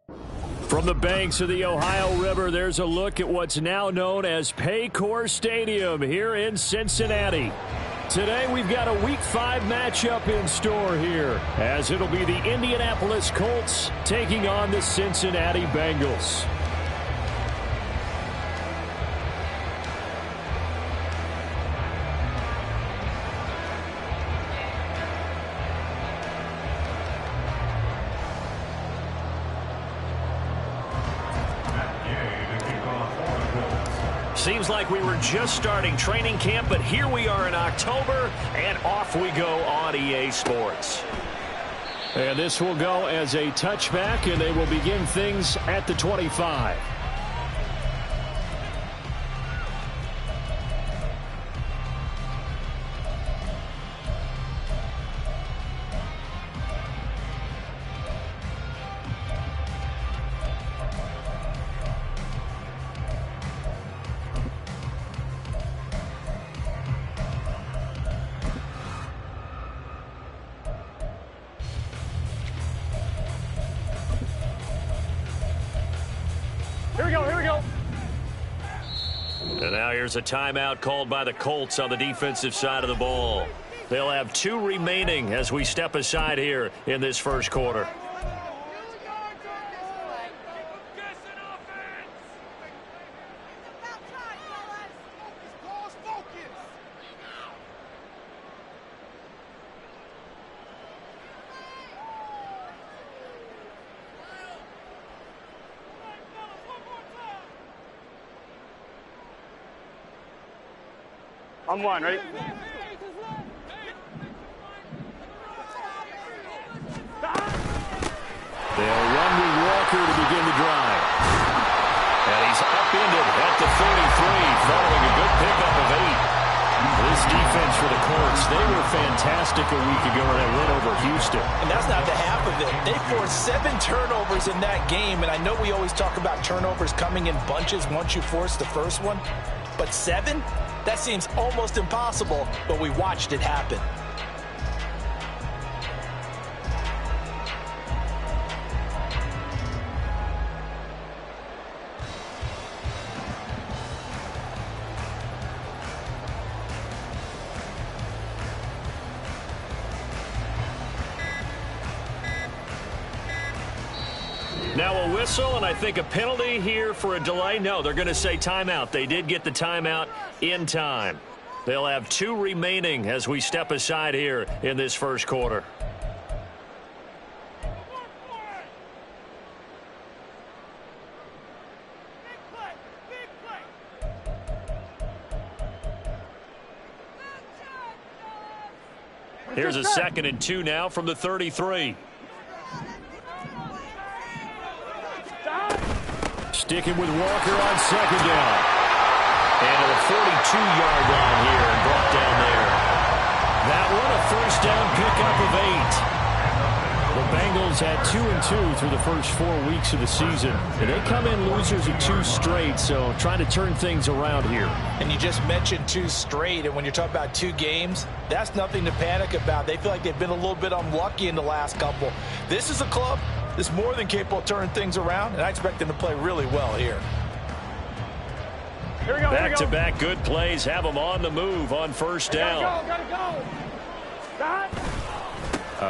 From the banks of the Ohio River, there's a look at what's now known as Paycor Stadium here in Cincinnati. Today we've got a Week 5 matchup in store here, as it'll be the Indianapolis Colts taking on the Cincinnati Bengals. Seems like we were just starting training camp, but here we are in October, and off we go on EA Sports. And this will go as a touchback, and they will begin things at the 25. Here we go. And now here's a timeout called by the Colts on the defensive side of the ball. They'll have 2 remaining as we step aside here in this first quarter. On one, right? They'll run with Walker to begin the drive. And he's upended at the 33, following a good pickup of 8. This defense for the Colts, they were fantastic a week ago in that win over Houston. And that's not the half of it. They forced 7 turnovers in that game, and I know we always talk about turnovers coming in bunches once you force the first one, but 7? That seems almost impossible, but we watched it happen. Now a whistle, and I think a penalty here for a delay. No, they're going to say timeout. They did get the timeout in time. They'll have 2 remaining as we step aside here in this first quarter. Here's a 2nd and 2 now from the 33. Sticking with Walker on 2nd down. And to the 42-yard line here and brought down there. That one a first down pickup of 8. The Bengals had 2-2 through the first 4 weeks of the season. And they come in losers of 2 straight, so trying to turn things around here. And you just mentioned 2 straight, and when you're talking about 2 games, that's nothing to panic about. They feel like they've been a little bit unlucky in the last couple. This is a club that's more than capable of turning things around, and I expect them to play really well here. Here we go. Back-to-back good plays have them on the move on first down. Gotta go. Stop.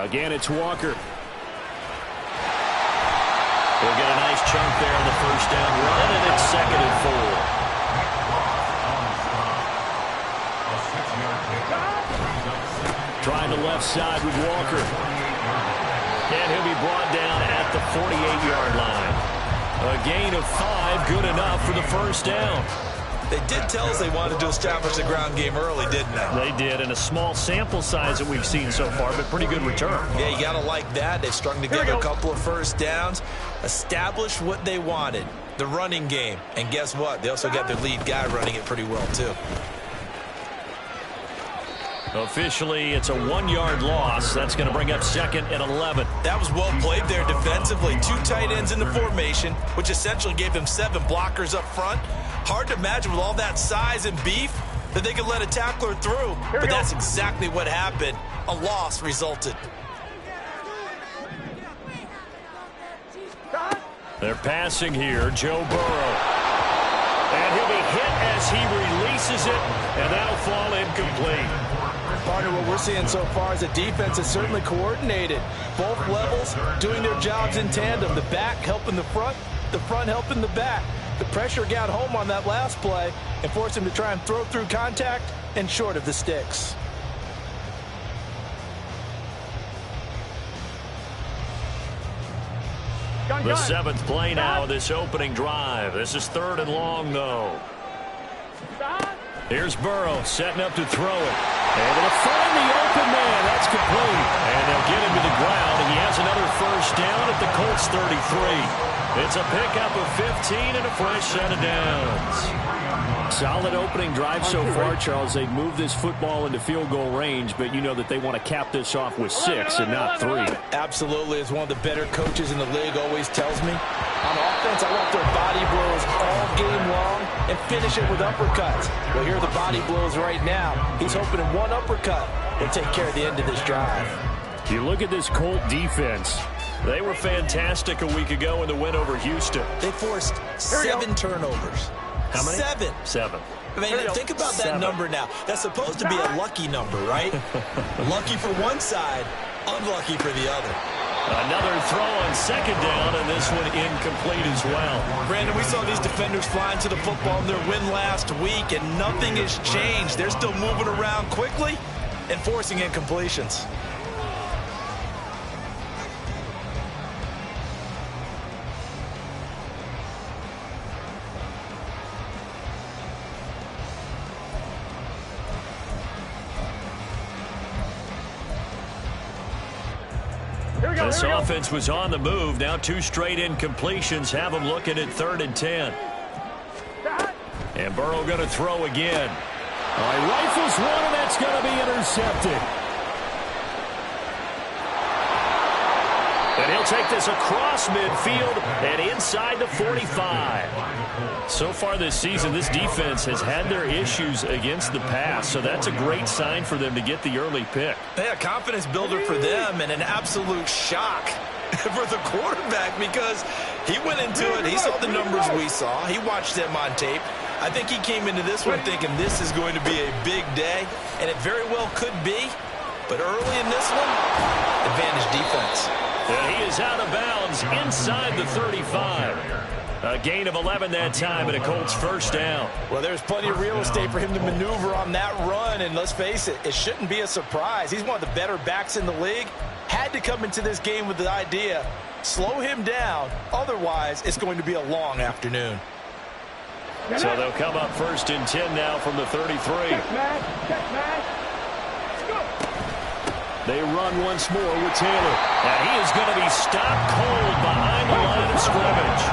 Again, it's Walker. They'll get a nice chunk there on the first down run, and it's 2nd and 4. Trying the left side with Walker. And he'll be brought down at the 48-yard line. A gain of 5, good enough for the first down. They did tell us they wanted to establish the ground game early, didn't they? They did, and a small sample size that we've seen so far, but pretty good return. Yeah, you got to like that. They strung together a couple of first downs, established what they wanted, the running game. And guess what? They also got their lead guy running it pretty well, too. Officially, it's a 1-yard loss. That's going to bring up 2nd and 11. That was well played there defensively. 2 tight ends in the formation, which essentially gave them 7 blockers up front. Hard to imagine with all that size and beef that they could let a tackler through. But that's exactly what happened. A loss resulted. They're passing here, Joe Burrow. And he'll be hit as he releases it, and that'll fall incomplete. Partner, what we're seeing so far is a defense that's certainly coordinated. Both levels doing their jobs in tandem. The back helping the front helping the back. The pressure got home on that last play and forced him to try and throw through contact and short of the sticks. The 7th play now of this opening drive. This is 3rd and long, though. Here's Burrow setting up to throw it. Able to find the open man. That's complete. And they'll get him to the ground. And he has another first down at the Colts 33. It's a pickup of 15 and a fresh set of downs. Solid opening drive so far, Charles. They've moved this football into field goal range, but you know that they want to cap this off with 6 and not 3. Absolutely. As one of the better coaches in the league always tells me, on offense, I want their body blows all game long and finish it with uppercuts. Well, here are the body blows right now. He's hoping in one uppercut will take care of the end of this drive. You look at this Colt defense. They were fantastic a week ago in the win over Houston. They forced 7 turnovers. How many? 7. I mean, think about that number now. That's supposed to be a lucky number, right? Lucky for one side, unlucky for the other. Another throw on 2nd down, and this one incomplete as well. Brandon, we saw these defenders flying to the football in their win last week, and nothing has changed. They're still moving around quickly and forcing incompletions. This offense was on the move. Now 2 straight incompletions have them looking at 3rd and 10. And Burrow going to throw again. He rifles one, and that's going to be intercepted. And he'll take this across midfield and inside the 45. So far this season, this defense has had their issues against the pass, so that's a great sign for them to get the early pick. Yeah, confidence builder for them and an absolute shock for the quarterback because he went into it. He saw the numbers we saw. He watched them on tape. I think he came into this one thinking this is going to be a big day, and it very well could be. But early in this one, advantage defense. And he is out of bounds inside the 35. A gain of 11 that time and a Colts first down. Well, there's plenty of real estate for him to maneuver on that run, and let's face it, it shouldn't be a surprise. He's one of the better backs in the league. Had to come into this game with the idea, slow him down, otherwise it's going to be a long afternoon. So they'll come up 1st and 10 now from the 33. They run once more with Taylor. And he is going to be stopped cold behind the line of scrimmage.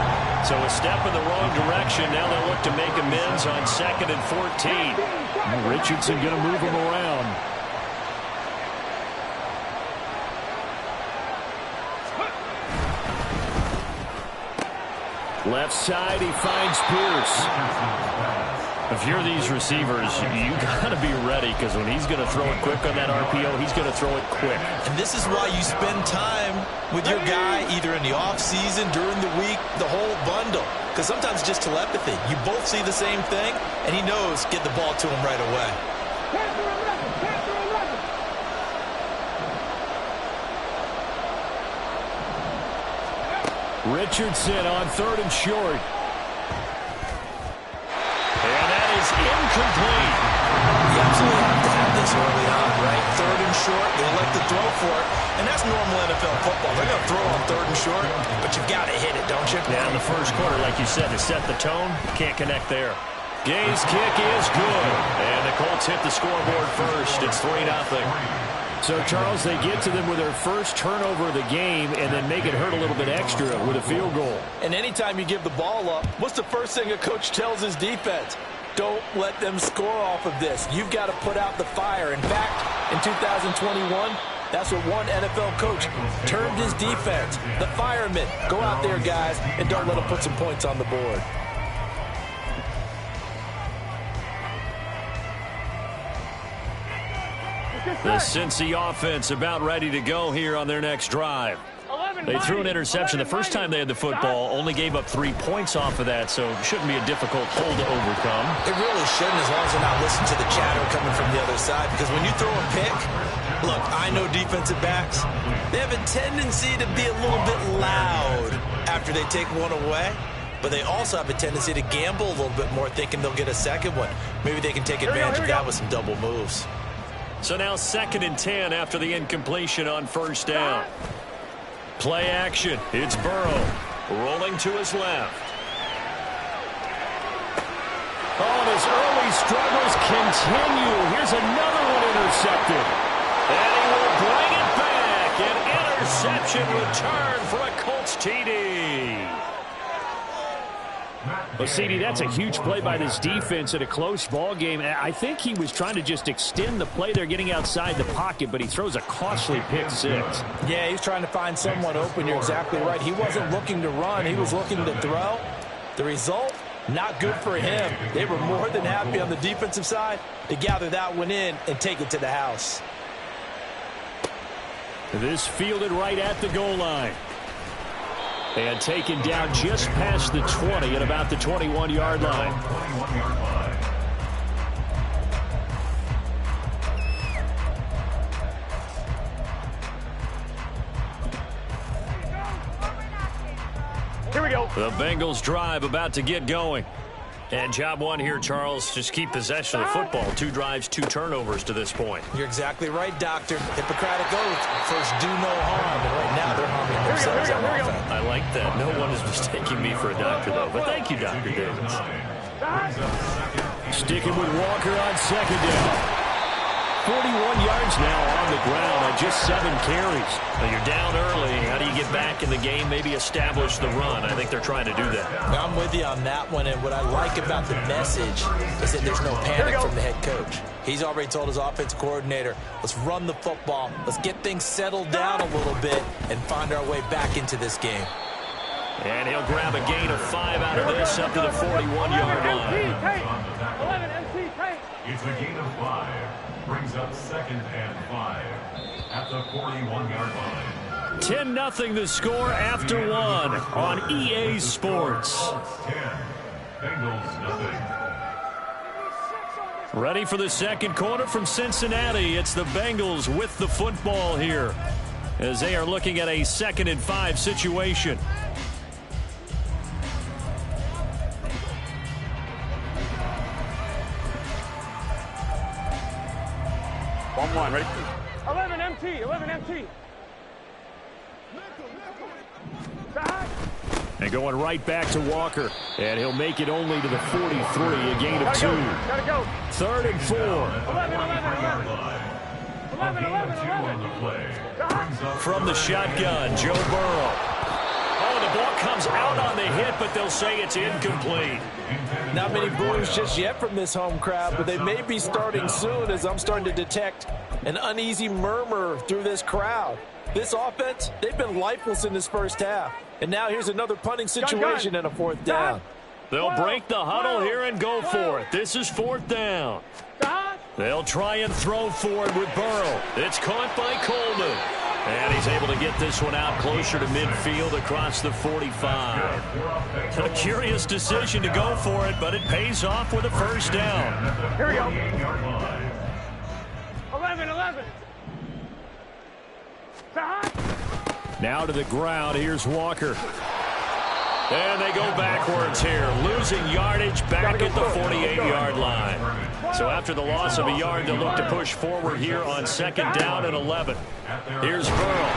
So a step in the wrong direction. Now they'll look to make amends on 2nd and 14. Richardson going to move him around. Left side, he finds Pierce. If you're these receivers, you got to be ready because when he's going to throw it quick on that RPO, he's going to throw it quick. And this is why you spend time with your guy either in the offseason, during the week, the whole bundle. Because sometimes it's just telepathy. You both see the same thing, and he knows get the ball to him right away. Richardson on 3rd and short. And that is incomplete. You absolutely have to have this early on, right? 3rd and short, they elect to throw for it. And that's normal NFL football. They're going to throw on 3rd and short, but you've got to hit it, don't you? Yeah, in the first quarter, like you said, to set the tone, can't connect there. Gay's kick is good. And the Colts hit the scoreboard first. It's 3-0. So, Charles, they get to them with their first turnover of the game and then make it hurt a little bit extra with a field goal. And anytime you give the ball up, what's the first thing a coach tells his defense? Don't let them score off of this. You've got to put out the fire. In fact, in 2021, that's what one NFL coach termed his defense. The firemen. Go out there, guys, and don't let them put some points on the board. The Cincy offense about ready to go here on their next drive. 11. They threw an interception the first time they had the football, only gave up 3 points off of that, so it shouldn't be a difficult hole to overcome. It really shouldn't, as long as they're not listening to the chatter coming from the other side, because when you throw a pick, look, I know defensive backs, they have a tendency to be a little bit loud after they take one away, but they also have a tendency to gamble a little bit more, thinking they'll get a second one. Maybe they can take advantage of that with some double moves. So now 2nd and 10 after the incompletion on first down. Play action. It's Burrow rolling to his left. Oh, and his early struggles continue. Here's another one intercepted. And he will bring it back. An interception return for a Colts TD. Well, CD, that's a huge play by this defense in a close ball game. I think he was trying to just extend the play. They're getting outside the pocket, but he throws a costly pick six. Yeah, he's trying to find someone open. You're exactly right. He wasn't looking to run. He was looking to throw. The result, not good for him. They were more than happy on the defensive side to gather that one in and take it to the house. This fielded right at the goal line. And taken down just past the 20 at about the 21-yard line. Here we go. The Bengals drive about to get going. And job one here, Charles, just keep possession of the football. 2 drives, 2 turnovers to this point. You're exactly right, Doctor. Hippocratic oath. First, do no harm. And right now, they're harming themselves on offense. I like that. No one is mistaking me for a doctor, though. But thank you, Dr. Davis. Sticking with Walker on 2nd down. 41 yards now on the ground on just 7 carries. Now you're down early. How do you get back in the game, maybe establish the run? I think they're trying to do that. Now, I'm with you on that one, and what I like about the message is that there's no panic from the head coach. He's already told his offensive coordinator, let's run the football, let's get things settled down a little bit and find our way back into this game. And he'll grab a gain of 5 out of this up to the 41-yard line. 11 MC, take. It's a gain of 5. Brings up 2nd and 5 at the 41-yard line. 10-0 the score after 1 on EA Sports. Colts 10, Bengals nothing. Ready for the second quarter from Cincinnati. It's the Bengals with the football here as they are looking at a 2nd and 5 situation. One, ready? 11 MT, 11 MT. And going right back to Walker. And he'll make it only to the 43, a gain of 2. Gotta go. 3rd and 4. 11. From the shotgun, Joe Burrow. Oh, the ball comes out on the hit, but they'll say it's incomplete. Not many boos just yet from this home crowd, but they may be starting soon as I'm starting to detect an uneasy murmur through this crowd. This offense, they've been lifeless in this first half. And now here's another punting situation and a 4th down. They'll break the huddle here and go for it. This is 4th down. They'll try and throw for it with Burrow. It's caught by Coleman. And he's able to get this one out closer to midfield across the 45. A curious decision to go for it, but it pays off with a 1st down. Here we go. 11. Now to the ground. Here's Walker. And they go backwards here, losing yardage back at the 48-yard line. So after the loss of a yard, they'll look to push forward here on 2nd down and 11. Here's Burrow.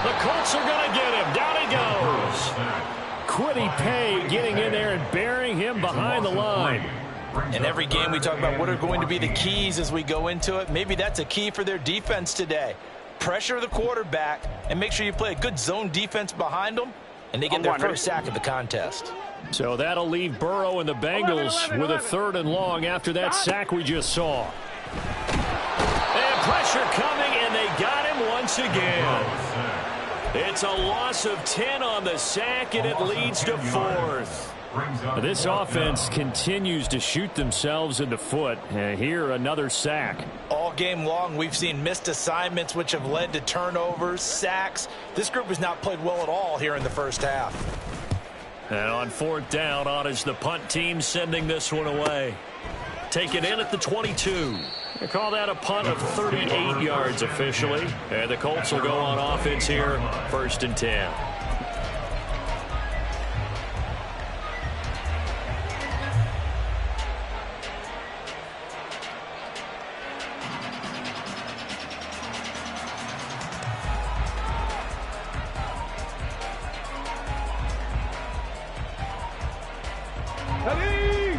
The Colts are going to get him. Down he goes. Quiddy Pay getting in there and burying him behind the line. In every game we talk about what are going to be the keys as we go into it. Maybe that's a key for their defense today. Pressure the quarterback and make sure you play a good zone defense behind them, and they get their first sack of the contest. So that'll leave Burrow and the Bengals with a 3rd and long after that sack we just saw. And pressure coming, and they got him once again. It's a loss of 10 on the sack, and it leads to 4th. This offense continues to shoot themselves in the foot. And here, another sack. All game long, we've seen missed assignments which have led to turnovers, sacks. This group has not played well at all here in the first half. And on 4th down, on is the punt team sending this one away. Take it in at the 22. They call that a punt of 38 yards officially. And the Colts will go on offense here, 1st and 10.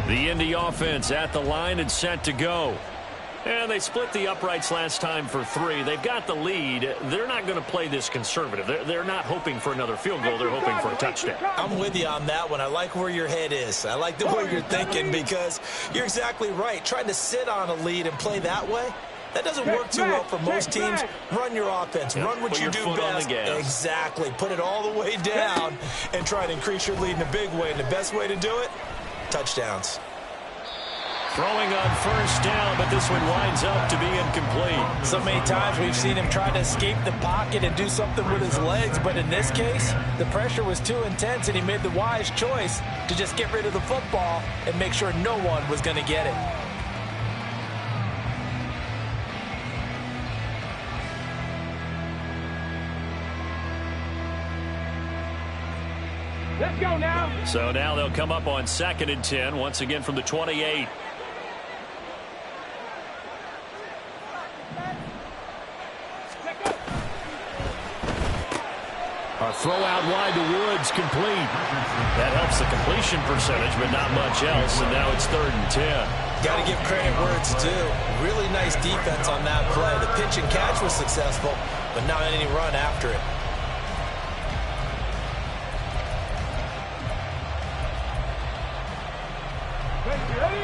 The Indy offense at the line and set to go. And they split the uprights last time for 3. They've got the lead. They're not going to play this conservative. They're not hoping for another field goal. They're hoping for a touchdown. I'm with you on that one. I like where your head is. I like the way you're thinking because you're exactly right. Trying to sit on a lead and play that way, that doesn't work too well for most teams. Run your offense. Run what you do best. Exactly. Put it all the way down and try to increase your lead in a big way. And the best way to do it, touchdowns. Throwing on 1st down, but this one winds up to be incomplete. So many times we've seen him try to escape the pocket and do something with his legs, but in this case, the pressure was too intense, and he made the wise choice to just get rid of the football and make sure no one was going to get it. Let's go now. So now they'll come up on 2nd and 10, once again from the 28. A throw out wide to Woods, complete. That helps the completion percentage, but not much else, and now it's 3rd and 10. Got to give credit where it's due. Really nice defense on that play. The pitch and catch was successful, but not any run after it.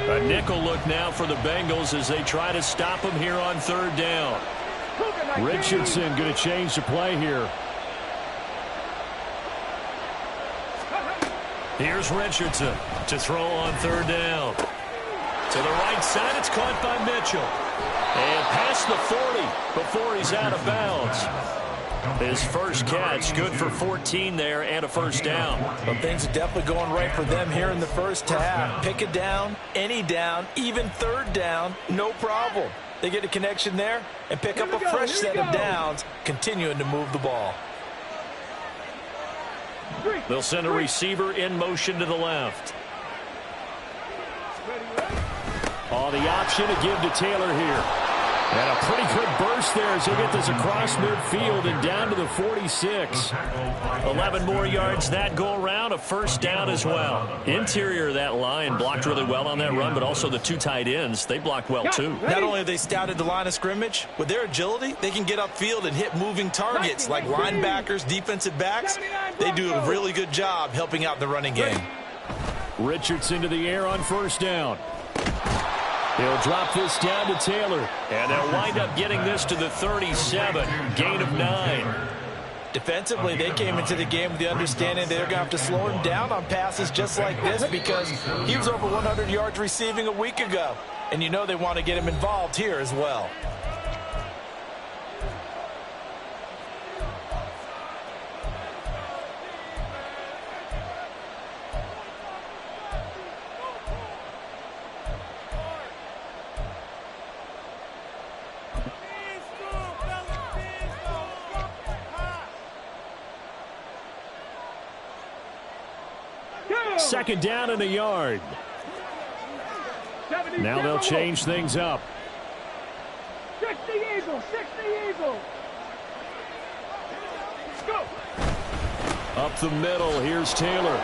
A nickel look now for the Bengals as they try to stop him here on 3rd down. Richardson going to change the play here. Here's Richardson to throw on 3rd down. To the right side, it's caught by Mitchell. And past the 40 before he's out of bounds. His first catch, good for 14 there and a 1st down. Well, things are definitely going right for them here in the first half. Pick a down, any down, even 3rd down, no problem. They get a connection there and pick up a fresh set of downs, continuing to move the ball. They'll send a receiver in motion to the left. Oh, the option to give to Taylor here. And a pretty good burst there as he'll get this across midfield and down to the 46. 11 more yards that go around, a 1st down as well. Interior of that line blocked really well on that run, but also the 2 tight ends, they blocked well too. Not only have they scouted the line of scrimmage, with their agility, they can get upfield and hit moving targets like linebackers, defensive backs. They do a really good job helping out the running game. Richardson to the air on 1st down. He'll drop this down to Taylor, and they'll wind up getting this to the 37, gain of 9. Defensively, they came into the game with the understanding they're going to have to slow him down on passes just like this because he was over 100 yards receiving a week ago. And you know they want to get him involved here as well. Second down and a yard. Now they'll change things up. 60 Eagles, 60 Eagles. Let's go. Up the middle, here's Taylor.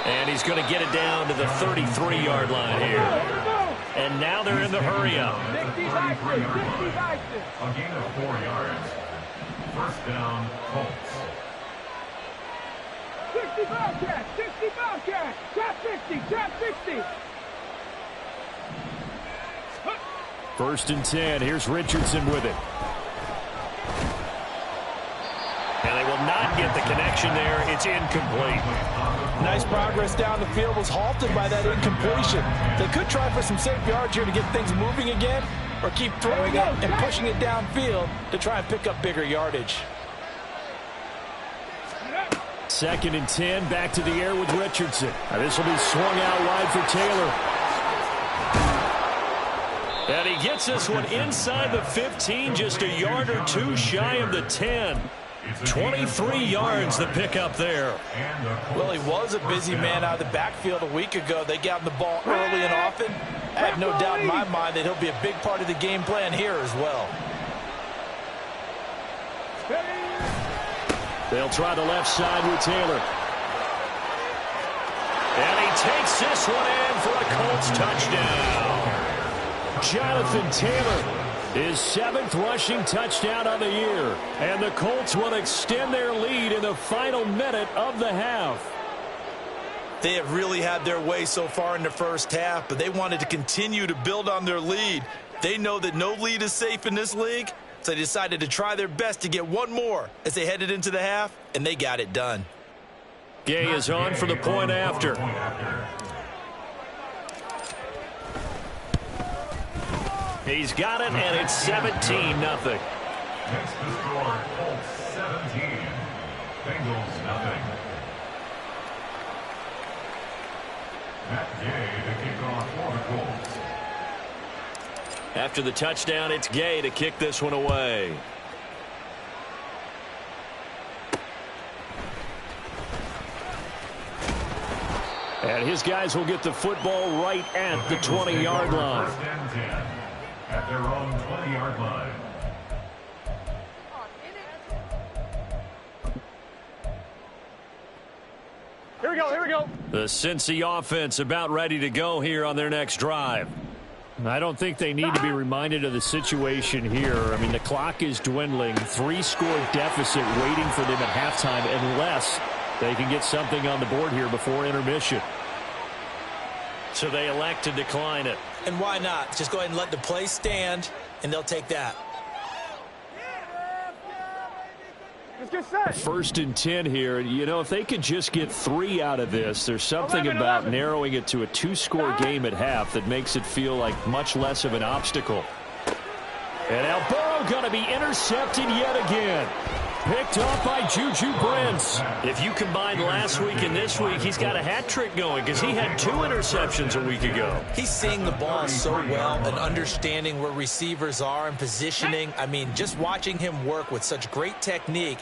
And he's going to get it down to the 33-yard line here. And now they're in the hurry-up. A gain of 4 yards. 1st down, Colts. 60 Bobcat, 60 Bobcat, trap 60, trap 60. 1st and 10, here's Richardson with it. And they will not get the connection there. It's incomplete. Nice progress down the field was halted by that incompletion. They could try for some safe yards here to get things moving again, or keep throwing it and pushing it downfield to try and pick up bigger yardage. 2nd and 10, back to the air with Richardson. Now this will be swung out wide for Taylor. And he gets this one inside the 15, just a yard or two shy of the 10. 23 yards the pickup there. Well, he was a busy man out of the backfield a week ago. They got him the ball early and often. I have no doubt in my mind that he'll be a big part of the game plan here as well. They'll try the left side with Taylor. And he takes this one in for a Colts touchdown. Jonathan Taylor, his 7th rushing touchdown of the year. And the Colts will extend their lead in the final minute of the half. They have really had their way so far in the first half, but they wanted to continue to build on their lead. They know that no lead is safe in this league, so they decided to try their best to get one more as they headed into the half, and they got it done. Gay is on for the point after. He's got it, and it's 17-0. Next to score, Colts 17. Bengals nothing. Matt Gay to kick off for the Colts. After the touchdown, it's Gay to kick this one away. And his guys will get the football right at the 20-yard line. First and 10 at their own 20-yard line. Here we go, here we go. The Cincy offense about ready to go here on their next drive. I don't think they need to be reminded of the situation here. I mean, the clock is dwindling. 3-score deficit waiting for them at halftime unless they can get something on the board here before intermission. So they elect to decline it. And why not? Just go ahead and let the play stand, and they'll take that. Let's get set. 1st and 10 here. You know, if they could just get 3 out of this, there's something about narrowing it to a 2-score game at half that makes it feel like much less of an obstacle. And now Burrow going to be intercepted yet again. Picked off by Juju Brents. If you combine last week and this week, he's got a hat trick going because he had 2 interceptions a week ago. He's seeing the ball so well and understanding where receivers are and positioning. I mean, just watching him work with such great technique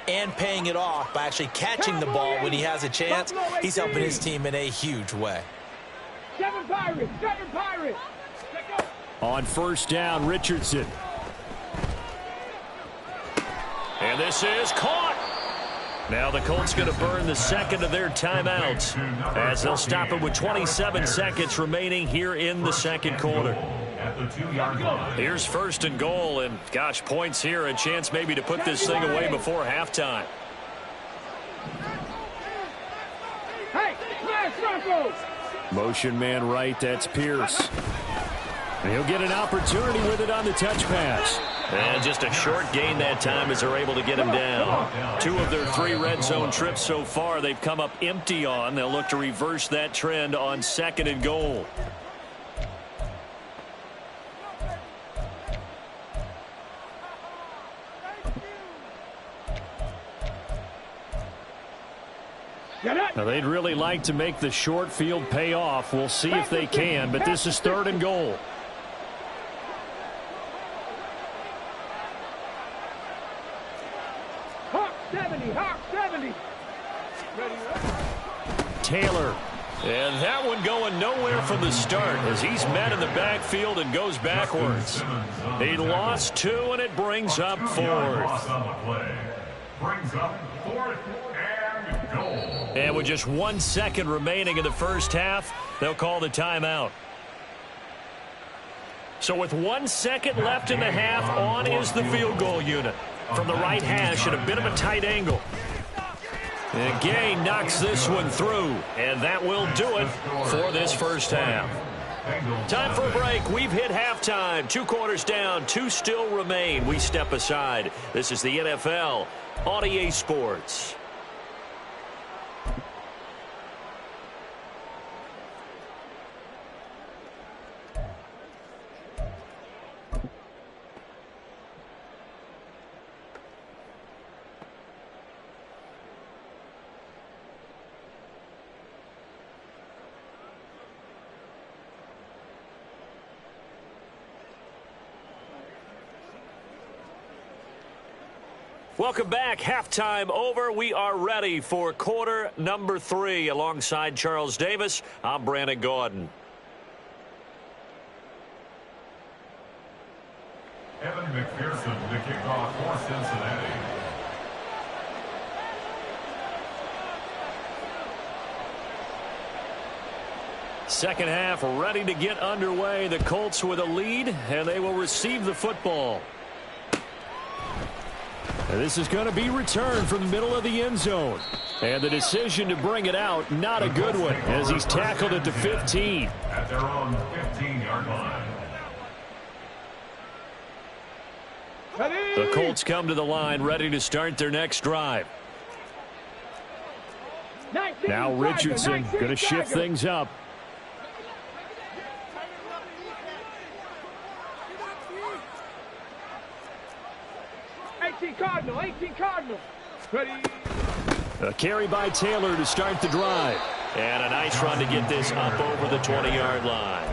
and paying it off by actually catching the ball when he has a chance, he's helping his team in a huge way. 7 Pirates, 7 Pirates. On 1st down, Richardson. And this is caught. Now the Colts going to burn the 2nd of their timeouts as they'll stop it with 27 seconds remaining here in the 2nd quarter. At the 2-yard line. Here's 1st and goal, and gosh, points here, a chance maybe to put this thing away before halftime. Hey, smash Broncos. Motion man right, that's Pierce. And he'll get an opportunity with it on the touch pass. And just a short gain that time as they're able to get him down. 2 of their 3 red zone trips so far they've come up empty on. They'll look to reverse that trend on 2nd and goal. Now they'd really like to make the short field pay off. We'll see if they can, but this is 3rd and goal. Hawk 70, Hawk 70. Ready? Taylor. And that one going nowhere from the start as he's met in the backfield and goes backwards. He lost 2, and it brings up 4th. Brings up 4th and goal. And with just 1 second remaining in the first half, they'll call the timeout. So with 1 second left in the half, on is the field goal unit. From the right hash at a bit of a tight angle. And Gay knocks this one through, and that will do it for this first half. Time for a break. We've hit halftime. 2 quarters down, 2 still remain. We step aside. This is the NFL on EA Sports. Welcome back. Halftime over. We are ready for quarter number 3. Alongside Charles Davis, I'm Brandon Gordon. Evan McPherson to kick off for Cincinnati. Second half ready to get underway. The Colts with a lead, and they will receive the football. And this is going to be returned from the middle of the end zone. And the decision to bring it out, not a good one, as he's tackled at the 15. At their own 15-yard line. The Colts come to the line, ready to start their next drive. Now Richardson going to shift things up. Cardinal, 18 Cardinal. Ready. A carry by Taylor to start the drive. And a nice run to get this up over the 20-yard line.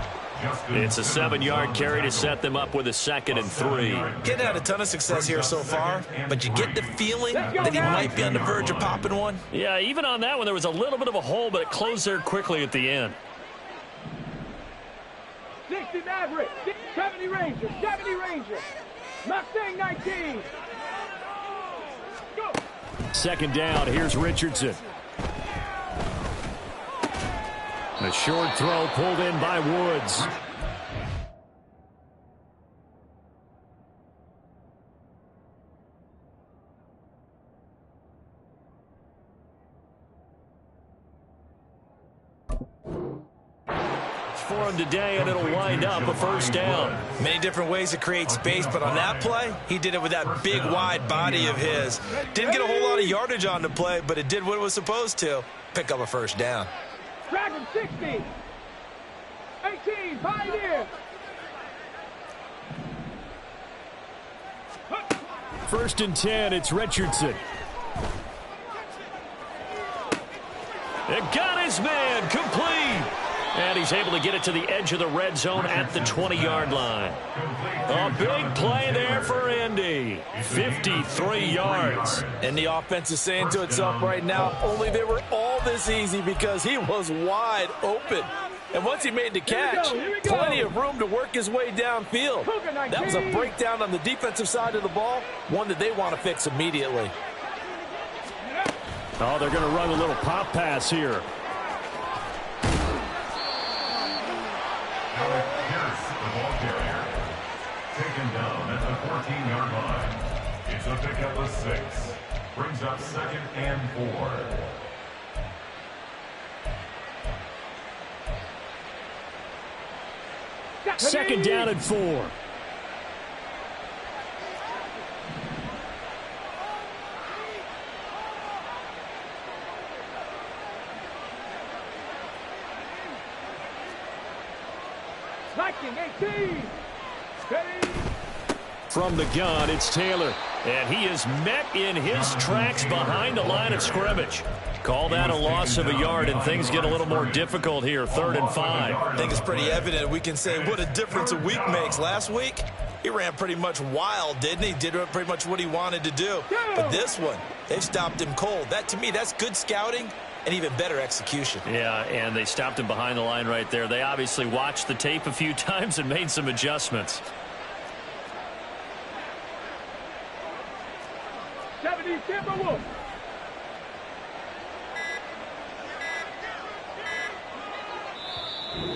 It's a 7-yard carry to set them up with a 2nd and 3. Getting had a ton of success here so far, but you get the feeling that he might be on the verge of popping one. Yeah, even on that one, there was a little bit of a hole, but it closed there quickly at the end. 60 Maverick, 70 Ranger, 70 Ranger. Mustang 19. Go. 2nd down, here's Richardson. A short throw pulled in by Woods. For him today, and it'll wind up a 1st down. Many different ways to create space, but on that play, he did it with that big, wide body of his. Didn't get a whole lot of yardage on the play, but it did what it was supposed to. Pick up a 1st down. Dragon 60. 18, Pioneer. 1st and 10, it's Richardson. It got his man, complete. And he's able to get it to the edge of the red zone at the 20-yard line. A big play there for Indy. 53 yards. And the offense is saying to itself right now, only they were all this easy because he was wide open. And once he made the catch, plenty of room to work his way downfield. That was a breakdown on the defensive side of the ball, one that they want to fix immediately. Oh, they're going to run a little pop pass here. Alec Pierce, the ball carrier. Taken down at the 14-yard line. It's a pickup of 6. Brings up 2nd and 4. Second down and 4. Viking 18. Ready. From the gun, it's Taylor. And he is met in his tracks behind the line of scrimmage. Call that a loss of a yard, and things get a little more difficult here. 3rd and 5. I think it's pretty evident. We can say what a difference a week makes. Last week, he ran pretty much wild, didn't he? Did pretty much what he wanted to do. But this one, they've stopped him cold. That, to me, that's good scouting and even better execution. Yeah, and they stopped him behind the line right there. They obviously watched the tape a few times and made some adjustments. 70 Timberwolves.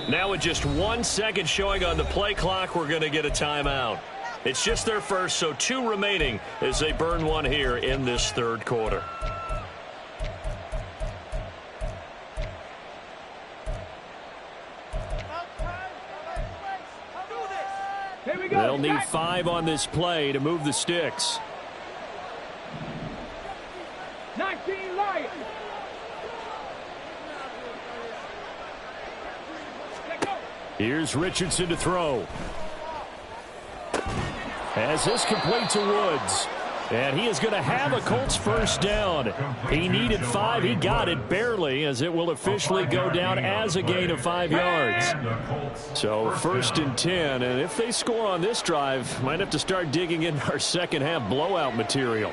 Now with just 1 second showing on the play clock, we're going to get a timeout. It's just their first, so 2 remaining as they burn one here in this 3rd quarter. They'll need 5 on this play to move the sticks. 19 Lions. Here's Richardson to throw. As this complete to Woods. And he is going to have a Colts 1st down. He needed 5. He got it barely, as it will officially go down as a gain of 5 yards. So 1st and 10. And if they score on this drive, might have to start digging in our second half blowout material.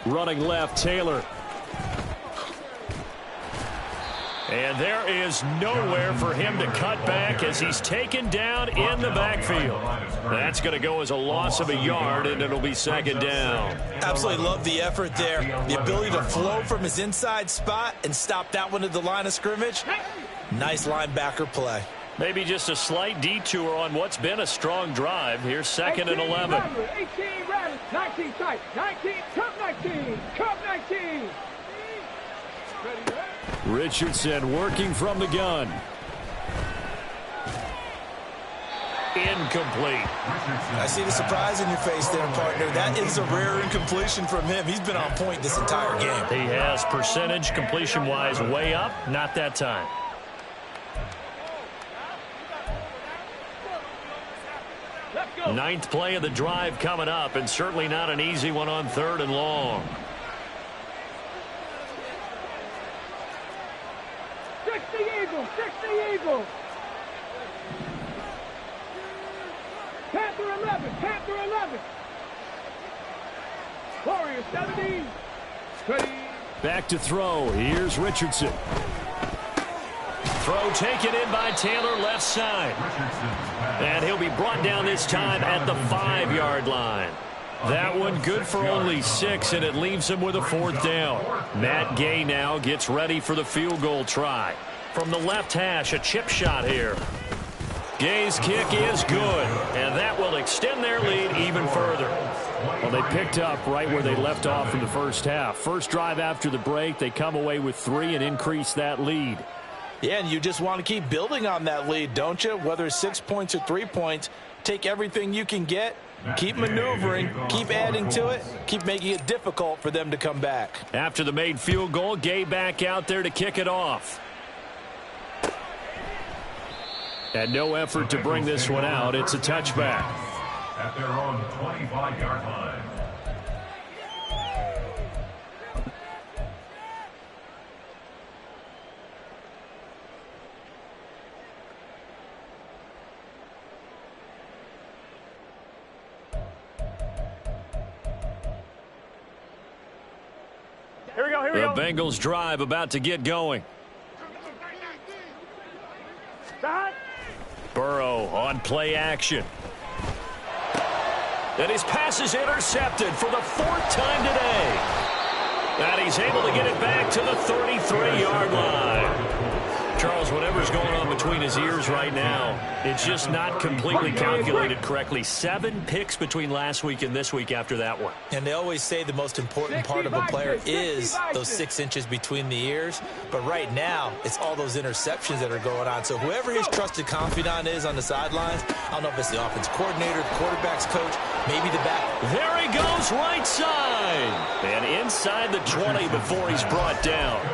Running left, Taylor. And there is nowhere for him to cut back as he's taken down in the backfield. That's going to go as a loss of a yard, and it'll be second down. Absolutely love the effort there. The ability to flow from his inside spot and stop that one at the line of scrimmage. Nice linebacker play. Maybe just a slight detour on what's been a strong drive. Here's second and 11. 18 Rabbits, 19 tight, 19, Cup 19, Cup 19. Richardson working from the gun. Incomplete. I see the surprise in your face there, partner. That is a rare incompletion from him. He's been on point this entire game. He has percentage completion-wise way up. Not that time. Ninth play of the drive coming up, and certainly not an easy one on 3rd and long. 60 Eagles, 60 Eagles. Panther 11, Panther 11. Warriors 70. Ready. Back to throw. Here's Richardson. Throw taken in by Taylor, left side. And he'll be brought down this time at the 5-yard line. That one good for only 6, and it leaves him with a 4th down. Matt Gay now gets ready for the field goal try. From the left hash, a chip shot here. Gay's kick is good, and that will extend their lead even further. Well, they picked up right where they left off in the first half. First drive after the break, they come away with 3 and increase that lead. Yeah, and you just want to keep building on that lead, don't you? Whether it's 6 points or 3 points, take everything you can get, keep maneuvering, keep adding to it, keep making it difficult for them to come back. After the made field goal, Gay back out there to kick it off. And no effort to bring this one out. It's a touchback. At their own 25-yard line. The Bengals drive about to get going. Burrow on play action. And his pass is intercepted for the 4th time today. And he's able to get it back to the 33-yard line. Charles, whatever's going on between his ears right now, it's just not completely calculated correctly. 7 picks between last week and this week after that one. And they always say the most important part of a player is those 6 inches between the ears. But right now, it's all those interceptions that are going on. So whoever his trusted confidant is on the sidelines, I don't know if it's the offense coordinator, the quarterback's coach, maybe the back. There he goes, right side. And inside the 20 before he's brought down.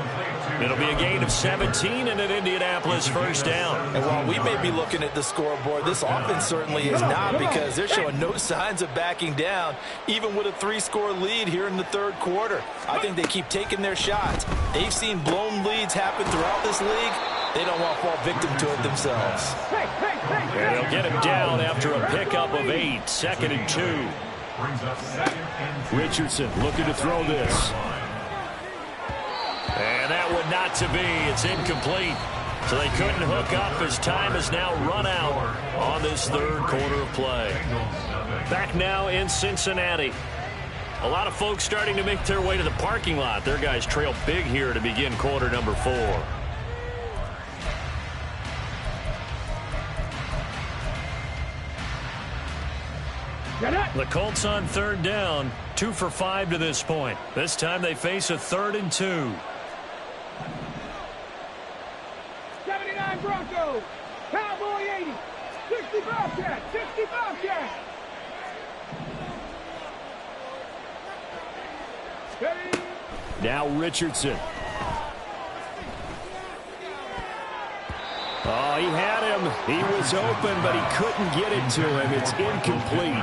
It'll be a gain of 17 and an Indianapolis first down. And while we may be looking at the scoreboard, this offense certainly is not, because they're showing no signs of backing down, even with a 3-score lead here in the 3rd quarter. I think they keep taking their shots. They've seen blown leads happen throughout this league. They don't want to fall victim to it themselves. And they'll get him down after a pickup of 8, 2nd and 2. Richardson looking to throw this. And that one not to be. It's incomplete. So they couldn't hook up as time has now run out on this 3rd quarter of play. Back now in Cincinnati. A lot of folks starting to make their way to the parking lot. Their guys trail big here to begin quarter number 4. The Colts on 3rd down. 2 for 5 to this point. This time they face a 3rd and 2. 79 Broncos, Cowboy 80, 60 Bobcat, 60 Bobcat. Now Richardson. Oh, he had him. He was open, but he couldn't get it to him. It's incomplete.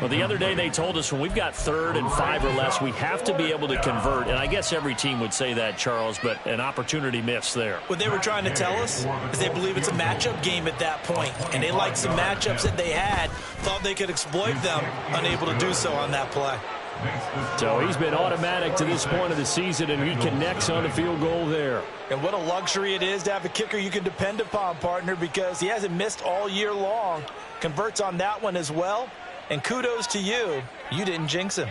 Well, the other day they told us when we've got 3rd and 5 or less, we have to be able to convert. And I guess every team would say that, Charles, but an opportunity missed there. What they were trying to tell us is they believe it's a matchup game at that point. And they liked some matchups that they had, thought they could exploit them, unable to do so on that play. So he's been automatic to this point of the season, and he connects on the field goal there. And what a luxury it is to have a kicker you can depend upon, partner, because he hasn't missed all year long. Converts on that one as well. And kudos to you. You didn't jinx him.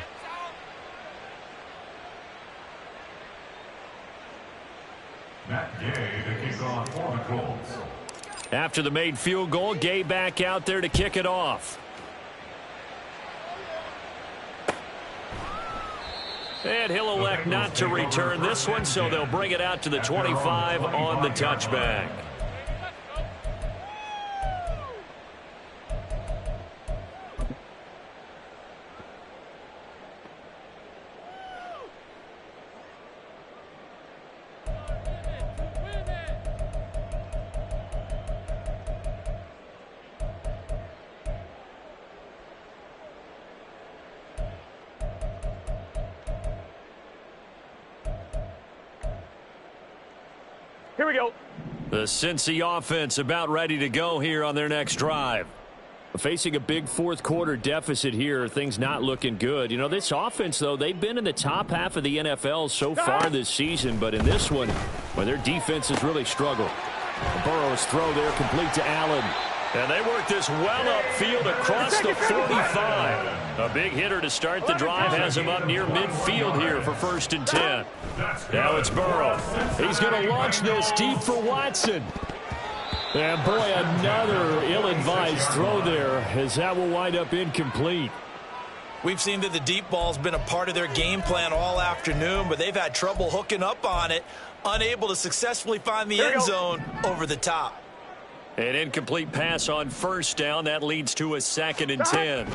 Matt Gay to kick off for the Colts. After the made field goal, Gay back out there to kick it off. And he'll elect not to return this one, so they'll bring it out to the 25 on the touchback. Here we go. The Cincy offense about ready to go here on their next drive. Facing a big fourth quarter deficit here, things not looking good. You know, this offense, though, they've been in the top half of the NFL so far this season, but in this one, well, their defense has really struggled. Burrow's throw there complete to Allen. And they work this well upfield across the 45. A big hitter to start the drive has him up near midfield here for 1st and 10. Now it's Burrow. He's going to launch this deep for Watson. And boy, another ill-advised throw there, as that will wind up incomplete. We've seen that the deep ball's been a part of their game plan all afternoon, but they've had trouble hooking up on it, unable to successfully find the end zone over the top. An incomplete pass on 1st down. That leads to a 2nd and 10.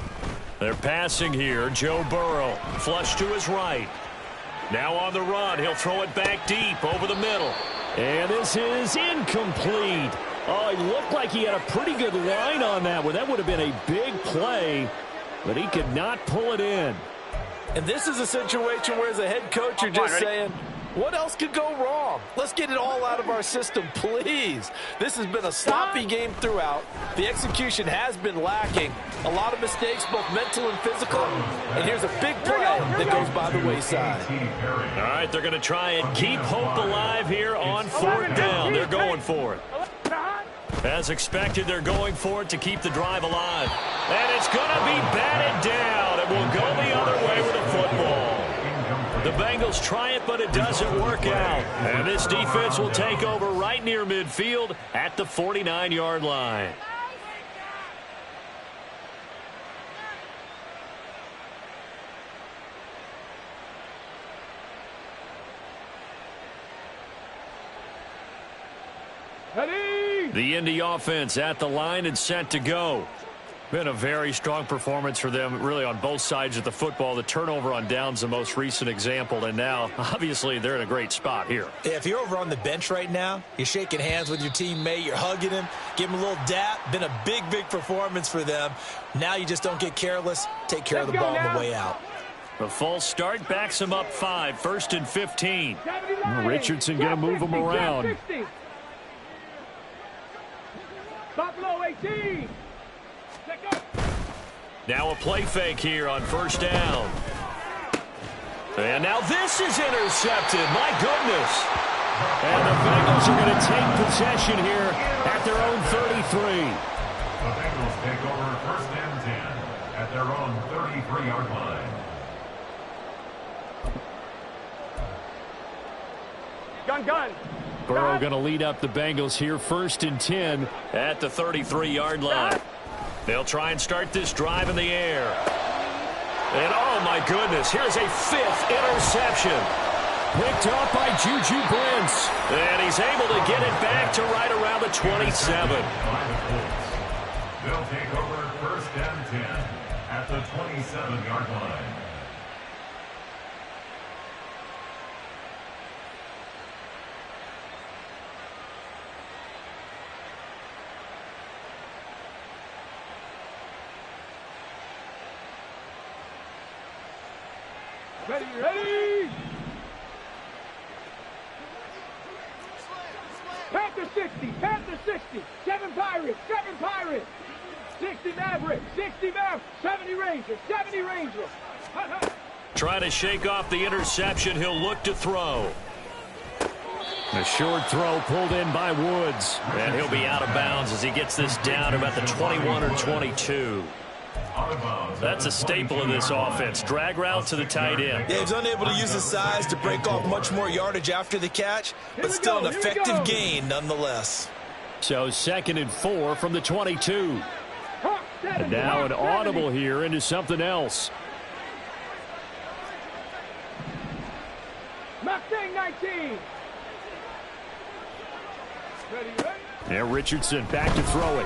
They're passing here. Joe Burrow, flush to his right. Now on the run. He'll throw it back deep over the middle. And this is incomplete. Oh, he looked like he had a pretty good line on that one. That would have been a big play, but he could not pull it in. And this is a situation where as a head coach, you're just saying, what else could go wrong? Let's get it all out of our system, please. This has been a sloppy game throughout. The execution has been lacking. A lot of mistakes, both mental and physical. And here's a big play that goes by the wayside. All right, they're going to try and keep hope alive here on 4th down. They're going for it. As expected, they're going for it to keep the drive alive. And it's going to be batted down. It will go the other way with the football. The Bengals try it, but it doesn't work out. And this defense will take over right near midfield at the 49-yard line. Ready? The Indy offense at the line and set to go. Been a very strong performance for them, really, on both sides of the football. The turnover on downs, the most recent example, and now, obviously, they're in a great spot here. Yeah, if you're over on the bench right now, you're shaking hands with your teammate, you're hugging him, give him a little dap. Been a big, big performance for them. Now you just don't get careless. Take care of the ball on the way out. The false start backs him up 5, 1st and 15. Richardson going to move him around. Buffalo 18. Now a play fake here on 1st down. And now this is intercepted. My goodness. And the Bengals are going to take possession here at their own 33. The Bengals take over 1st and 10 at their own 33-yard line. Gun. Burrow going to lead up the Bengals here, 1st and 10 at the 33-yard line. They'll try and start this drive in the air. And, oh, my goodness, here's a 5th interception. Picked up by Juju Brents. And he's able to get it back to right around the 27. They'll take over 1st and 10 at the 27-yard line. Ready? Panther 60. 7 Pirates. 60 Mavericks. 70 Rangers. Hut. Trying to shake off the interception. He'll look to throw. A short throw pulled in by Woods. And he'll be out of bounds as he gets this down to about the 21 or 22. That's a staple of this offense. Drag route to the tight end. Yeah, he's unable to use his size to break off much more yardage after the catch, but still an effective gain nonetheless. So 2nd and 4 from the 22. And now an audible here into something else. Mustang 19. Now Richardson back to throw it.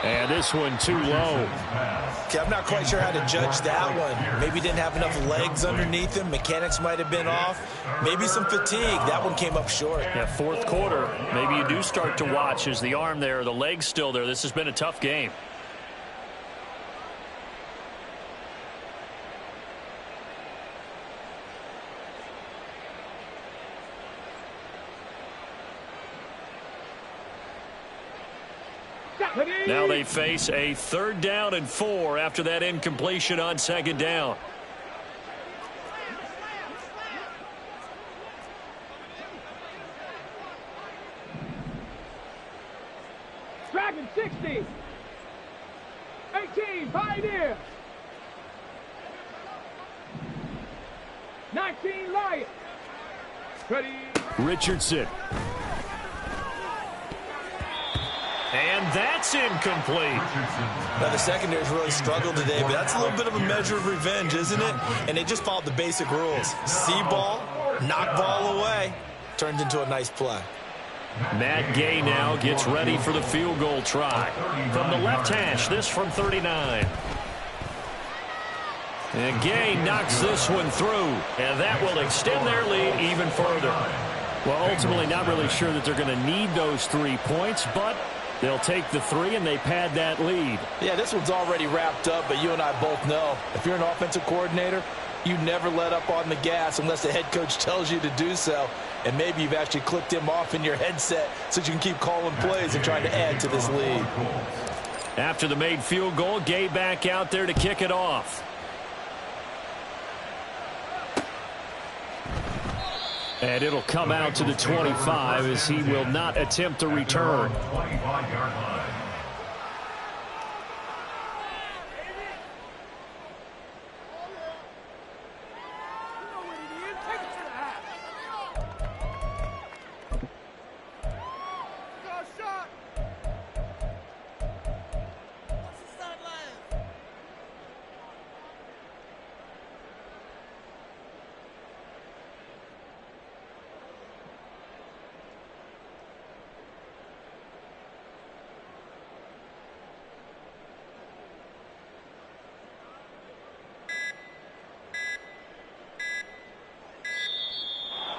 And this one too low. Okay, I'm not quite sure how to judge that one. Maybe didn't have enough legs underneath him. Mechanics might have been off. Maybe some fatigue. That one came up short. Yeah, 4th quarter. Maybe you do start to watch. Is the arm there, the leg's still there? This has been a tough game. Now they face a 3rd down and 4 after that incompletion on 2nd down. Dragon 60. 18. Pioneer. 19. Lion. Ready. Richardson. And that's incomplete. Now, the secondary's really struggled today, but that's a little bit of a measure of revenge, isn't it? And they just followed the basic rules. See ball, knock ball away. Turns into a nice play. Matt Gay now gets ready for the field goal try. From the left hash, this from 39. And Gay knocks this one through, and that will extend their lead even further. Well, ultimately, not really sure that they're going to need those 3 points, but they'll take the 3 and they pad that lead. Yeah, this one's already wrapped up, but you and I both know if you're an offensive coordinator, you never let up on the gas unless the head coach tells you to do so. And maybe you've actually clicked him off in your headset so you can keep calling plays and trying to add to this lead. After the made field goal, Gay back out there to kick it off. And it'll come out to the 25 as he will not attempt to return. 25-yard line.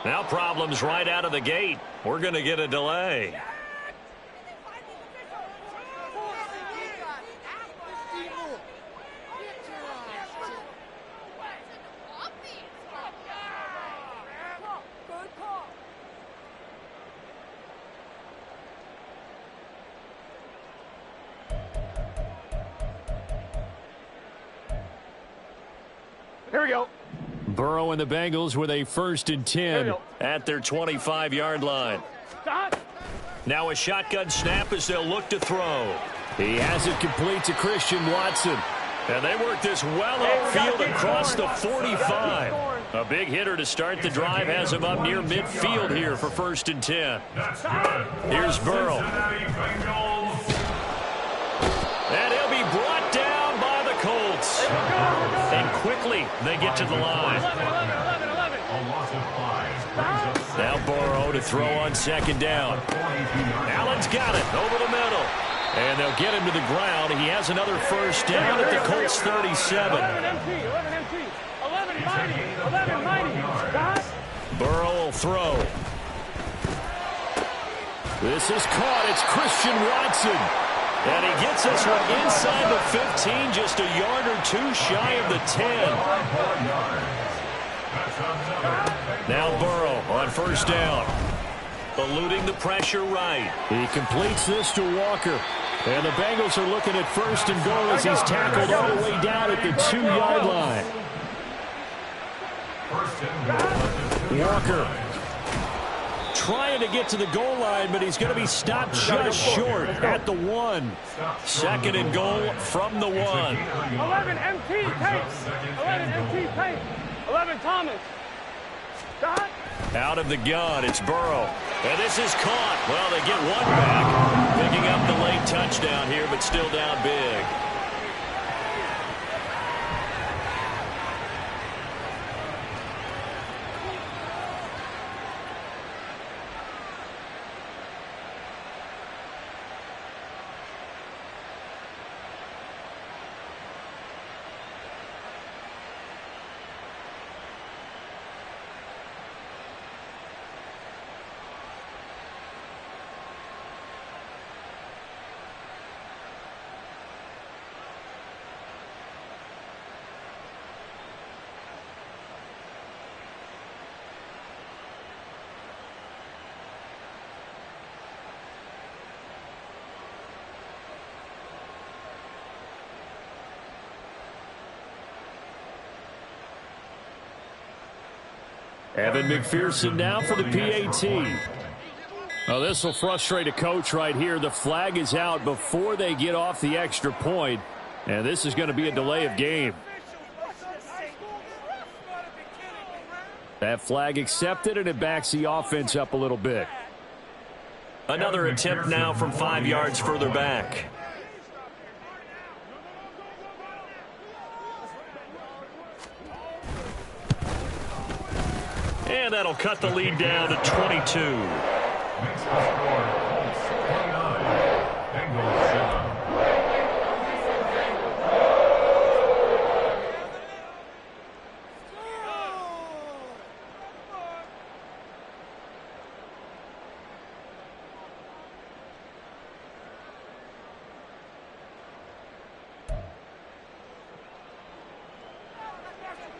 Now problems right out of the gate. We're going to get a delay. Here we go. Burrow and the Bengals with a 1st and 10 at their 25-yard line. Stop. Now a shotgun snap as they'll look to throw. He has it complete to Christian Watson. And they work this well upfield across the 45. A big hitter to start the drive has him up near midfield here for 1st and 10. Here's Burrow. And he'll be brought down by the Colts. And quickly they get to the line. Now Burrow to throw on 2nd down. Allen's got it over the middle. And they'll get him to the ground. He has another 1st down at the Colts 37. 11 mighty. Burrow will throw. This is caught. It's Christian Watson. And he gets this one inside the 15, just a yard or 2 shy of the 10. Now Burrow on 1st down. eluding the pressure right. He completes this to Walker. And the Bengals are looking at first and goal as he's tackled all the way down at the 2-yard line. Walker trying to get to the goal line, but he's going to be stopped just short at the 1. Second and goal from the 1. 11 MT tape. 11 MT tape. 11 Thomas. Stop. Out of the gun, it's Burrow. And this is caught. Well, they get one back. Picking up the late touchdown here, but still down big. Evan McPherson now for the PAT. Oh, this will frustrate a coach right here. The flag is out before they get off the extra point, and this is going to be a delay of game. That flag accepted, and it backs the offense up a little bit. Another attempt now from 5 yards further back. And that'll cut the lead down to 22. Makes the score Colts 29, Bengals 7.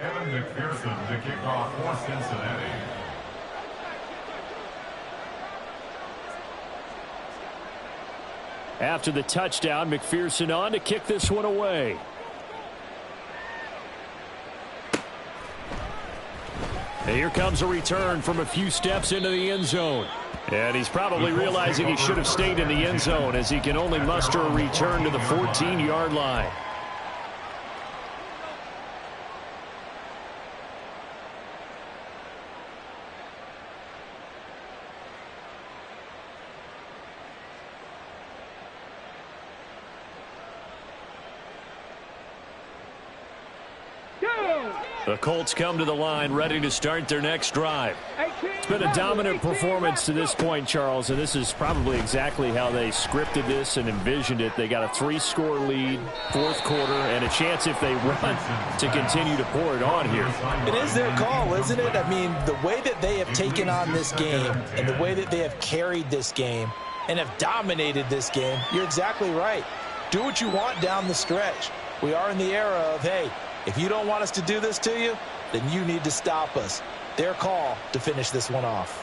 Evan McPherson to kick off for Cincinnati. After the touchdown, McPherson on to kick this one away. And here comes a return from a few steps into the end zone. And he's probably realizing he should have stayed in the end zone as he can only muster a return to the 14-yard line. The Colts come to the line ready to start their next drive. It's been a dominant performance to this point, Charles, and this is probably exactly how they scripted this and envisioned it. They got a 3-score lead, fourth quarter, and a chance if they run to continue to pour it on here. It is their call, isn't it? I mean, the way that they have taken on this game and the way that they have carried this game and have dominated this game, you're exactly right. Do what you want down the stretch. We are in the era of, hey, if you don't want us to do this to you, then you need to stop us. Their call to finish this one off.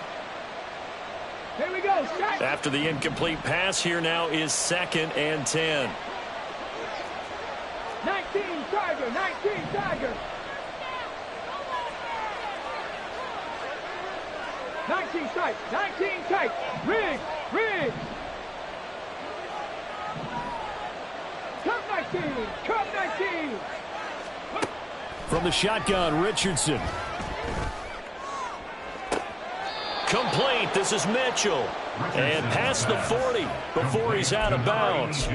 Here we go. After the incomplete pass, here now is 2nd and 10. 19 Tiger, 19 Tiger. 19 tight, 19 tight. Rig. Come 19. From the shotgun, Richardson. Complete. This is Mitchell. And past the 40 before he's out of bounds.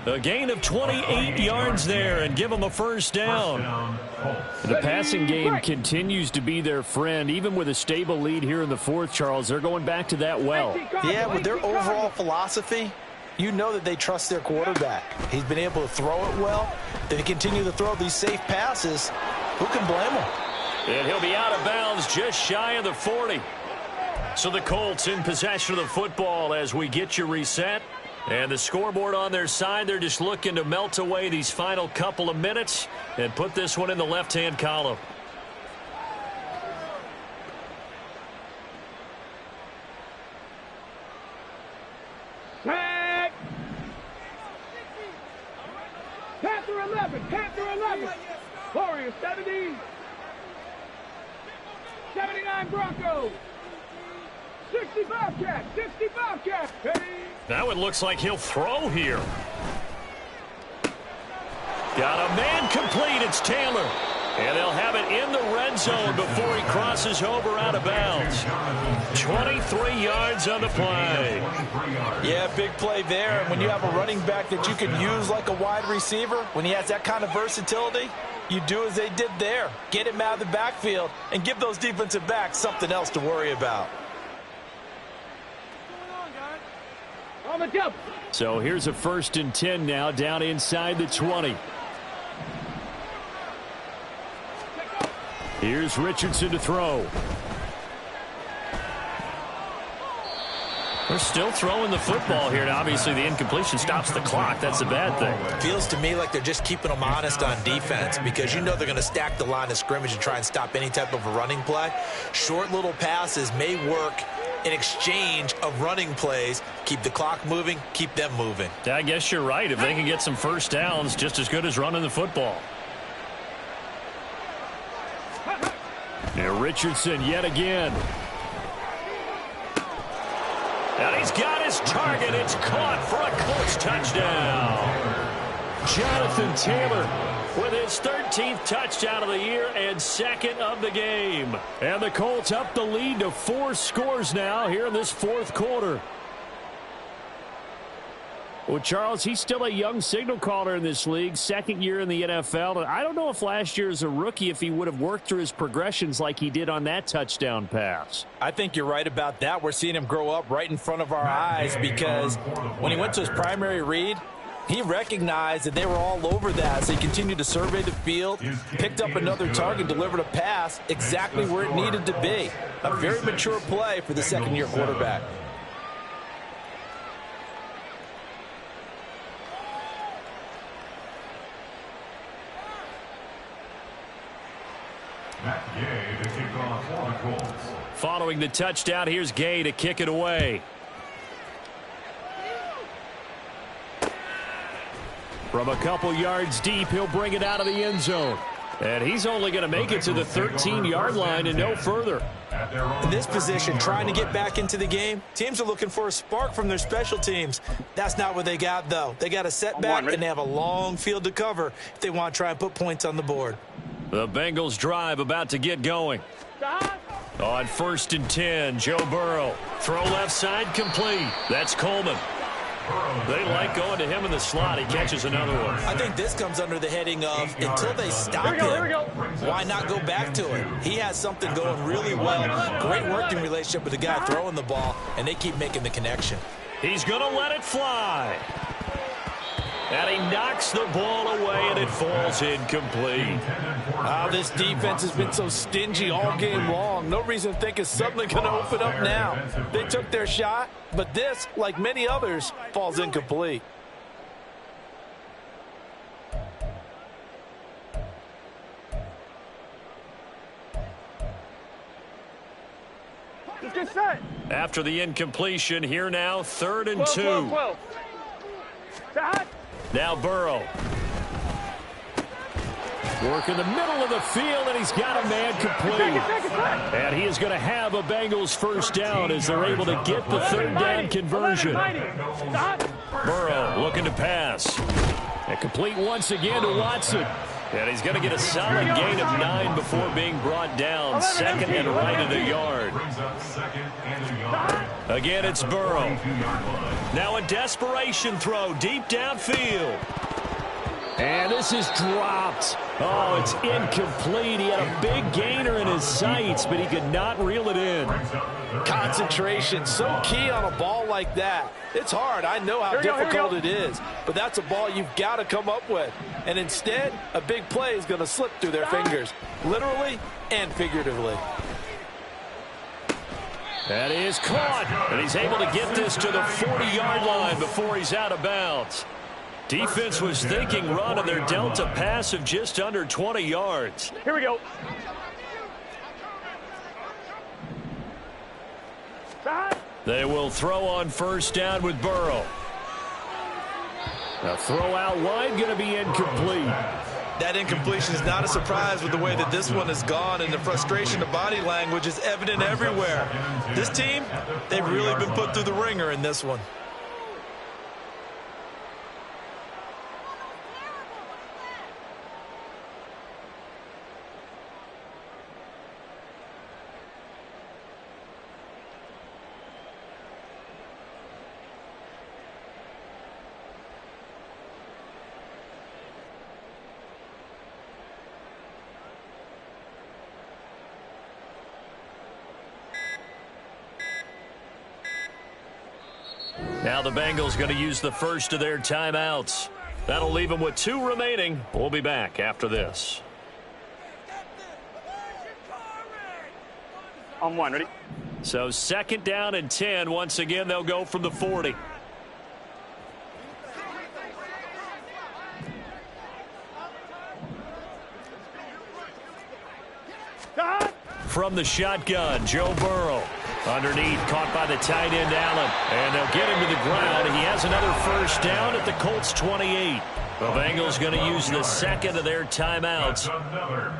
A gain of 28 yards there and give him a first down. The passing game continues to be their friend. Even with a stable lead here in the fourth, Charles, they're going back to that well. Yeah, with their overall philosophy, you know that they trust their quarterback. He's been able to throw it well. They continue to throw these safe passes. Who can blame him? And he'll be out of bounds just shy of the 40. So the Colts in possession of the football as we get you reset. And the scoreboard on their side, they're just looking to melt away these final couple of minutes and put this one in the left-hand column. 11. Panther 11. Warriors 70. 79 Broncos. 65 Cats. 65 Cats. Now it looks like he'll throw here. Got a man complete. It's Taylor. And they'll have it in the red zone before he crosses over out of bounds. 23 yards on the play. Yeah, big play there. And when you have a running back that you can use like a wide receiver, when he has that kind of versatility, you do as they did there. Get him out of the backfield and give those defensive backs something else to worry about. On the jump. So here's a 1st and 10 now down inside the 20. Here's Richardson to throw. They're still throwing the football here. Now, obviously, the incompletion stops the clock. That's a bad thing. Feels to me like they're just keeping them honest on defense because you know they're going to stack the line of scrimmage and try and stop any type of a running play. Short little passes may work in exchange of running plays. Keep the clock moving, keep them moving. I guess you're right. If they can get some first downs, just as good as running the football. Now Richardson yet again. And he's got his target. It's caught for a close touchdown. Jonathan Taylor with his 13th touchdown of the year and 2nd of the game. And the Colts up the lead to 4 scores now here in this 4th quarter. Well, Charles, he's still a young signal caller in this league, 2nd year in the NFL. And I don't know if last year as a rookie, if he would have worked through his progressions like he did on that touchdown pass. I think you're right about that. We're seeing him grow up right in front of our eyes because when he went to his primary read, he recognized that they were all over that, so he continued to survey the field, picked up another target, delivered a pass exactly where it needed to be. A very mature play for the 2nd-year quarterback. Gay to kick off for the Colts. Following the touchdown, here's Gay to kick it away. From a couple yards deep, he'll bring it out of the end zone. And he's only going to make it to the 13-yard line and no further. In this position, trying to get back into the game, teams are looking for a spark from their special teams. That's not what they got, though. They got a setback, and they have a long field to cover if they want to try and put points on the board. The Bengals drive about to get going. On 1st and 10, Joe Burrow. Throw left side complete. That's Coleman. They like going to him in the slot. He catches another one. I think this comes under the heading of until they stop him, why not go back to it? He has something going really well. Great working relationship with the guy throwing the ball, and they keep making the connection. He's going to let it fly. And he knocks the ball away, and it falls incomplete. This defense has been so stingy all game long. No reason to think it's suddenly going to open up now. They took their shot, but this, like many others, falls incomplete. Just get set. After the incompletion, here now, 3rd and 2. 12. Set. Now Burrow. Work in the middle of the field, and he's got a man complete. And he is going to have a Bengals first down as they're able to get the 3rd down conversion. Burrow looking to pass. And complete once again to Watson. And he's going to get a solid gain of 9 before being brought down. 2nd and right of the yard. Again, it's Burrow. Now a desperation throw deep downfield. And this is dropped. Oh, it's incomplete. He had a big gainer in his sights, but he could not reel it in. Concentration, so key on a ball like that. It's hard. I know how difficult it is, but that's a ball you've got to come up with. And instead, a big play is going to slip through their fingers, literally and figuratively. That is caught, and he's able to get this to the 40-yard line before he's out of bounds. Defense was thinking run, and they're dealt a pass of just under 20 yards. Here we go. They will throw on 1st down with Burrow. A throw out wide, going to be incomplete. That incompletion is not a surprise with the way that this one has gone, and the frustration of body language is evident everywhere. This team, they've really been put through the ringer in this one. Now the Bengals going to use the first of their timeouts. That'll leave them with 2 remaining. We'll be back after this. On 1, ready? So 2nd down and 10. Once again, they'll go from the 40. From the shotgun, Joe Burrow. Underneath, caught by the tight end, Allen. And they'll get him to the ground. He has another first down at the Colts 28. The Bengals going to use the 2nd of their timeouts.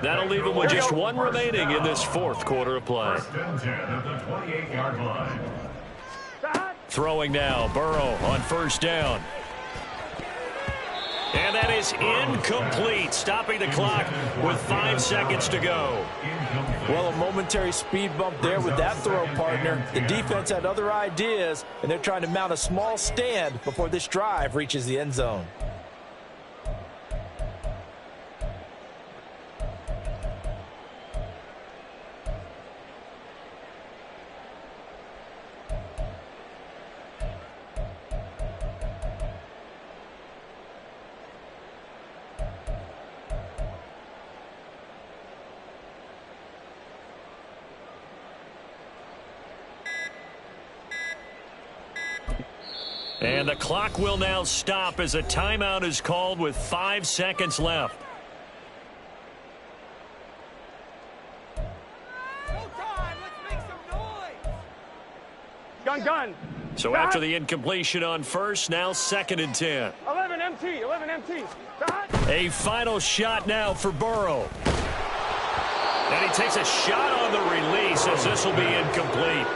That'll leave them with just 1 remaining in this 4th quarter of play. Throwing now, Burrow on first down. And that is incomplete, stopping the clock with 5 seconds to go. Well, a momentary speed bump there with that throw, partner. The defense had other ideas, and they're trying to mount a small stand before this drive reaches the end zone. And the clock will now stop as a timeout is called with 5 seconds left. Gun. So after the incompletion on first, now 2nd and 10. 11 MT. A final shot now for Burrow. And he takes a shot on the release as this will be incomplete.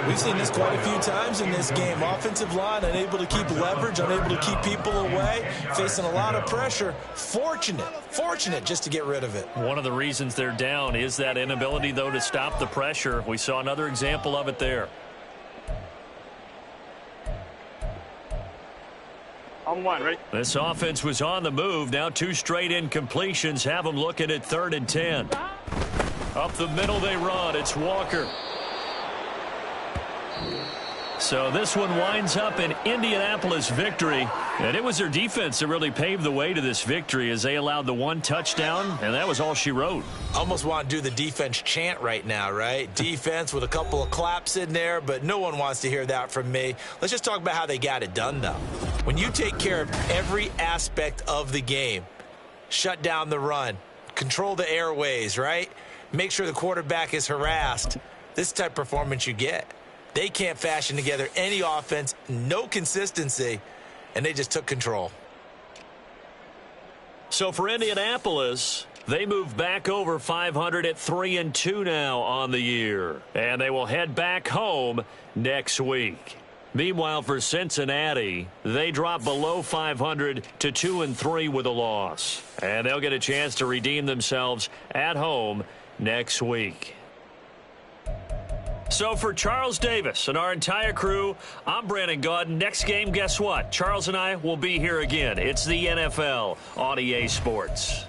We've seen this quite a few times in this game. Offensive line unable to keep leverage, unable to keep people away, facing a lot of pressure. Fortunate just to get rid of it. One of the reasons they're down is that inability, though, to stop the pressure. We saw another example of it there. On 1, ready? This offense was on the move. Now 2 straight incompletions have them looking at 3rd and 10. Up the middle they run. It's Walker. So this one winds up an Indianapolis victory. And it was their defense that really paved the way to this victory as they allowed the 1 touchdown, and that was all she wrote. Almost want to do the defense chant right now, right? Defense with a couple of claps in there, but no one wants to hear that from me. Let's just talk about how they got it done, though. When you take care of every aspect of the game, shut down the run, control the airways, right? Make sure the quarterback is harassed. This type of performance you get. They can't fashion together any offense, no consistency, and they just took control. So for Indianapolis, they move back over 500 at 3-2 now on the year. And they will head back home next week. Meanwhile, for Cincinnati, they drop below 500 to 2-3 with a loss. And they'll get a chance to redeem themselves at home next week. So for Charles Davis and our entire crew, I'm Brandon Gaudin. Next game, guess what? Charles and I will be here again. It's the NFL on EA Sports.